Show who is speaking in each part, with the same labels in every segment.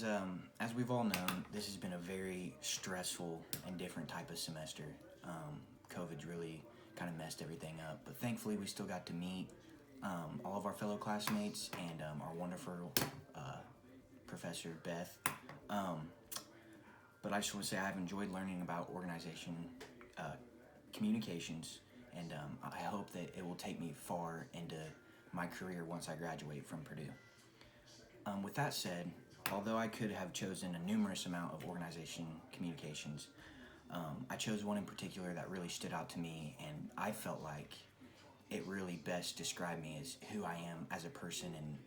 Speaker 1: As we've all known, this has been a very stressful and different type of semester. COVID's really kind of messed everything up, but thankfully we still got to meet all of our fellow classmates and our wonderful professor Beth. But I just want to say I've enjoyed learning about organization, communications, and I hope that it will take me far into my career once I graduate from Purdue. With that said, although I could have chosen a numerous amount of organization communications, I chose one in particular that really stood out to me, and I felt like it really best described me as who I am as a person and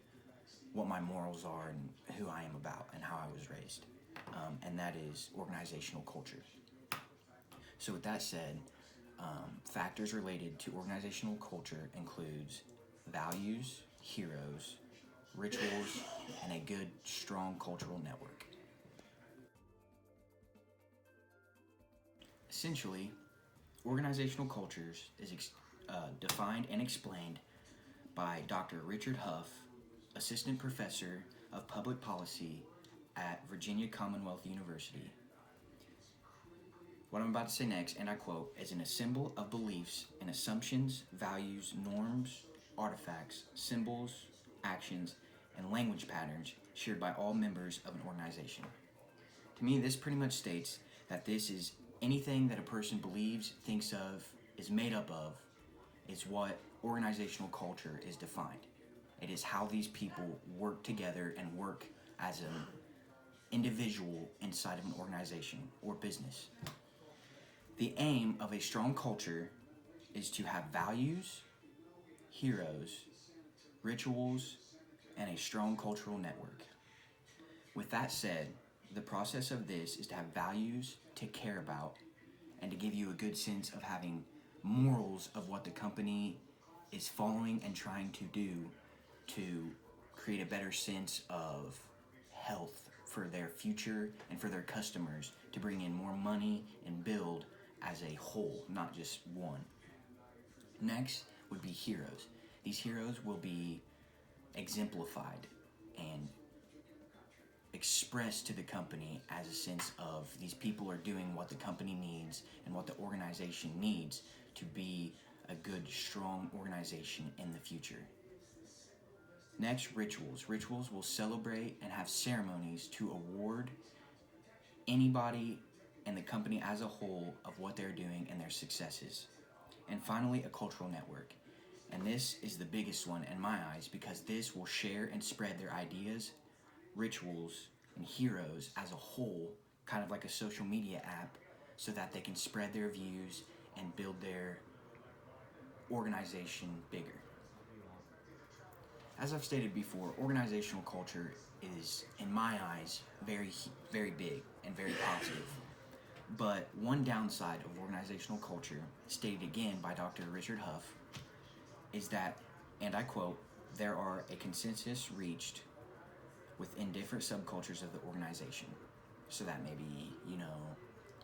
Speaker 1: what my morals are and who I am about and how I was raised, and that is organizational culture. So with that said, factors related to organizational culture includes values, heroes, rituals, and a good, strong cultural network. Essentially, organizational cultures is defined and explained by Dr. Richard Huff, Assistant Professor of Public Policy at Virginia Commonwealth University. What I'm about to say next, and I quote, is an assemble of beliefs and assumptions, values, norms, artifacts, symbols, actions, and language patterns shared by all members of an organization. To me, this pretty much states that this is anything that a person believes, thinks of, is made up of, is what organizational culture is defined. It is how these people work together and work as an individual inside of an organization or business. The aim of a strong culture is to have values, heroes, rituals, and a strong cultural network. With that said, the process of this is to have values to care about and to give you a good sense of having morals of what the company is following and trying to do to create a better sense of health for their future and for their customers, to bring in more money and build as a whole, not just one. Next would be heroes. These heroes will be exemplified and expressed to the company as a sense of these people are doing what the company needs and what the organization needs to be a good, strong organization in the future. Next, rituals. Rituals will celebrate and have ceremonies to award anybody and the company as a whole of what they're doing and their successes. And finally, a cultural network. And this is the biggest one in my eyes because this will share and spread their ideas, rituals, and heroes as a whole, kind of like a social media app, so that they can spread their views and build their organization bigger. As I've stated before, organizational culture is, in my eyes, very, very big and very positive. But one downside of organizational culture, stated again by Dr. Richard Huff, is that, and I quote, there are a consensus reached within different subcultures of the organization. So that may be,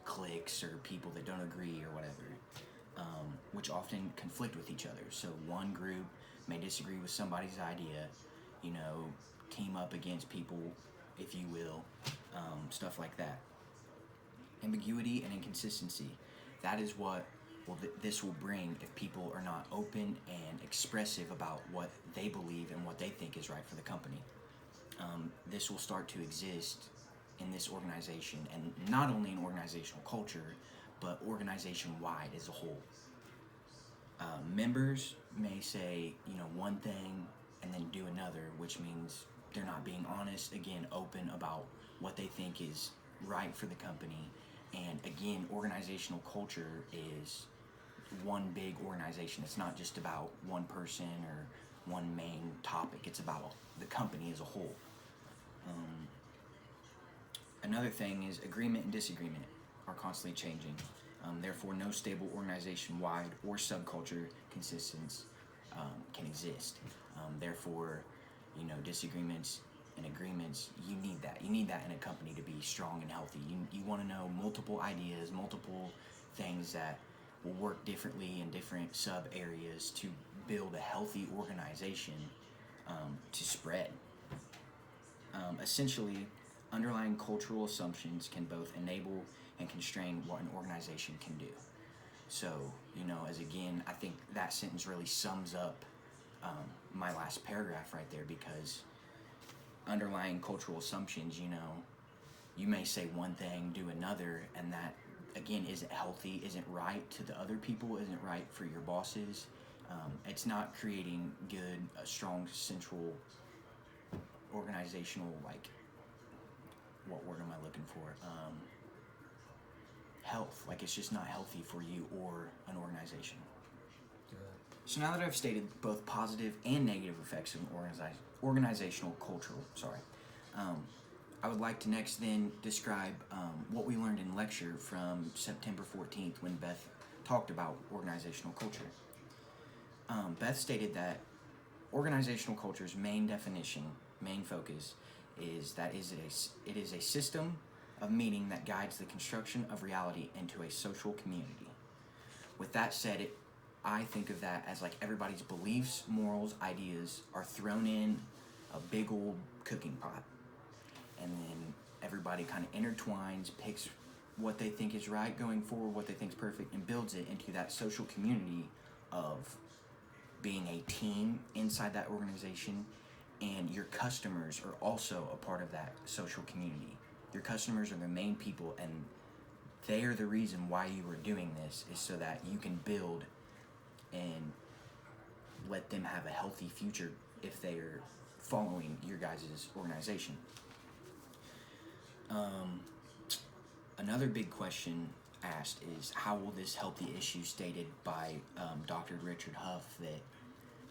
Speaker 1: cliques or people that don't agree or whatever, which often conflict with each other. So one group may disagree with somebody's idea, team up against people, if you will, stuff like that. Ambiguity and inconsistency. That is what this will bring if people are not open and expressive about what they believe and what they think is right for the company. This will start to exist in this organization, and not only in organizational culture, but organization-wide as a whole. Members may say, one thing and then do another, which means they're not being honest, again, open about what they think is right for the company. And again, organizational culture is one big organization. It's not just about one person or one main topic. It's about the company as a whole. Another thing is agreement and disagreement are constantly changing. Therefore, no stable organization-wide or subculture consistency can exist. Therefore, disagreements and agreements, you need that. You need that in a company to be strong and healthy. You want to know multiple ideas, multiple things that will work differently in different sub-areas to build a healthy organization to spread. Essentially, Underlying cultural assumptions can both enable and constrain what an organization can do. So, as again, I think that sentence really sums up my last paragraph right there, because underlying cultural assumptions, you may say one thing, do another, and that, again, isn't healthy, isn't right to the other people, isn't right for your bosses. It's not creating good, strong, central, organizational, what word am I looking for? Health. Like, it's just not healthy for you or an organization. So now that I've stated both positive and negative effects of an organizational cultural, I would like to next then describe what we learned in lecture from September 14th when Beth talked about organizational culture. Beth stated that organizational culture's main definition, main focus, is that it is a system of meaning that guides the construction of reality into a social community. With that said, I think of that as like everybody's beliefs, morals, ideas are thrown in a big old cooking pot. And then everybody kind of intertwines, picks what they think is right going forward, what they think is perfect, and builds it into that social community of being a team inside that organization. And your customers are also a part of that social community. Your customers are the main people, and they are the reason why you are doing this, is so that you can build and let them have a healthy future if they are following your guys' organization. Another big question asked is, how will this help the issue stated by Dr. Richard Huff, that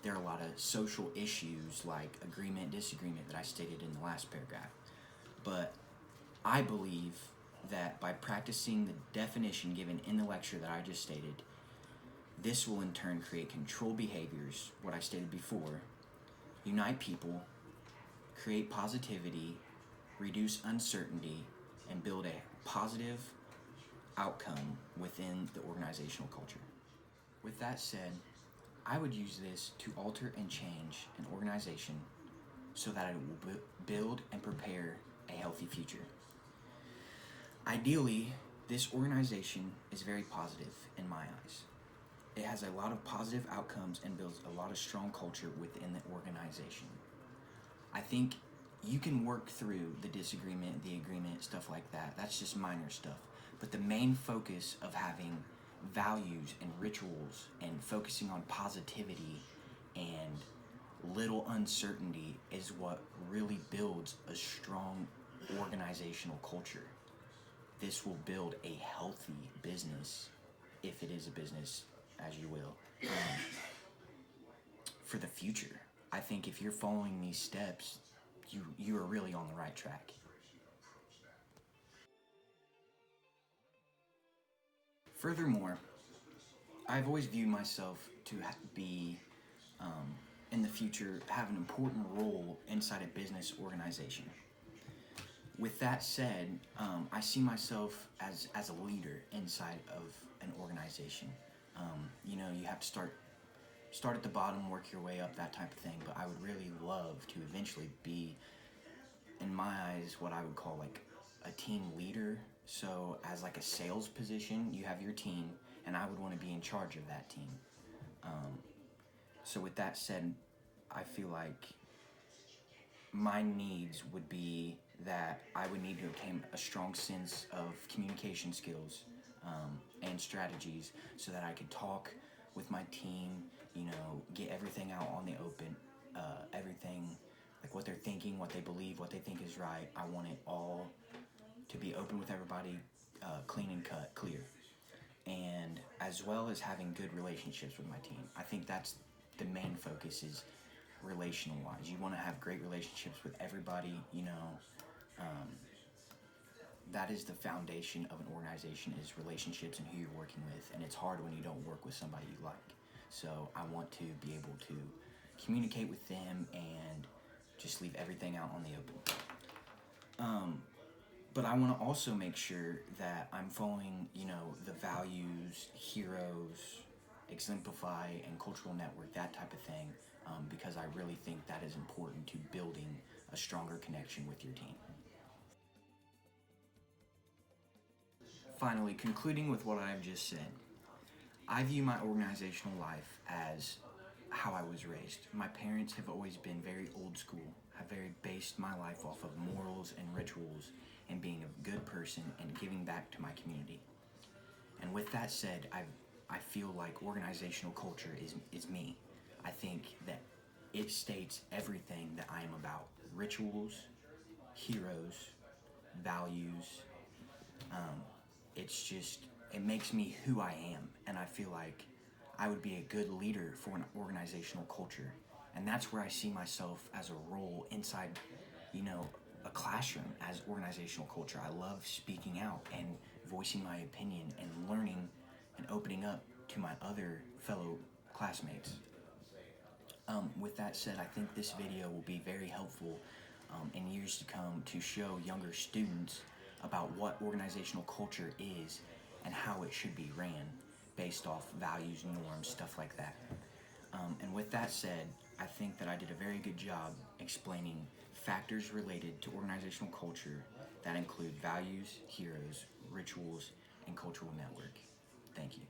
Speaker 1: there are a lot of social issues like agreement, disagreement, that I stated in the last paragraph. But I believe that by practicing the definition given in the lecture that I just stated, this will in turn create control behaviors, what I stated before, unite people, create positivity, reduce uncertainty, and build a positive outcome within the organizational culture. With that said, I would use this to alter and change an organization so that it will build and prepare a healthy future. Ideally, this organization is very positive in my eyes. It has a lot of positive outcomes and builds a lot of strong culture within the organization. I think you can work through the disagreement, the agreement, stuff like that. That's just minor stuff. But the main focus of having values and rituals and focusing on positivity and little uncertainty is what really builds a strong organizational culture. This will build a healthy business, if it is a business, as you will, for the future. I think if you're following these steps, you are really on the right track. Furthermore, I've always viewed myself to be, in the future, have an important role inside a business organization. With that said, I see myself as a leader inside of an organization. You have to start at the bottom, work your way up, that type of thing. But I would really love to eventually be, in my eyes, what I would call like a team leader. So as like a sales position, you have your team, and I would want to be in charge of that team. So with that said, I feel like my needs would be that I would need to obtain a strong sense of communication skills and strategies so that I could talk with my team, get everything out on the open, everything, like what they're thinking, what they believe, what they think is right. I want it all to be open with everybody, clean and cut, clear. And as well as having good relationships with my team. I think that's the main focus, is relational wise. You want to have great relationships with everybody, that is the foundation of an organization, is relationships and who you're working with. And it's hard when you don't work with somebody you like. So I want to be able to communicate with them and just leave everything out on the open. But I want to also make sure that I'm following, the values, heroes, exemplify, and cultural network, that type of thing, because I really think that is important to building a stronger connection with your team. finally, concluding with what I've just said, I view my organizational life as how I was raised. My parents have always been very old school, have very based my life off of morals and rituals and being a good person and giving back to my community. And with that said, I feel like organizational culture is me. I think that it states everything that I am about: rituals, heroes, values. Um, it makes me who I am, and I feel like I would be a good leader for an organizational culture. And that's where I see myself as a role inside, you know, a classroom as organizational culture. I love speaking out and voicing my opinion and learning and opening up to my other fellow classmates. With that said, I think this video will be very helpful in years to come to show younger students about what organizational culture is and how it should be ran based off values, norms, stuff like that. And with that said, I think that I did a very good job explaining factors related to organizational culture that include values, heroes, rituals, and cultural network. Thank you.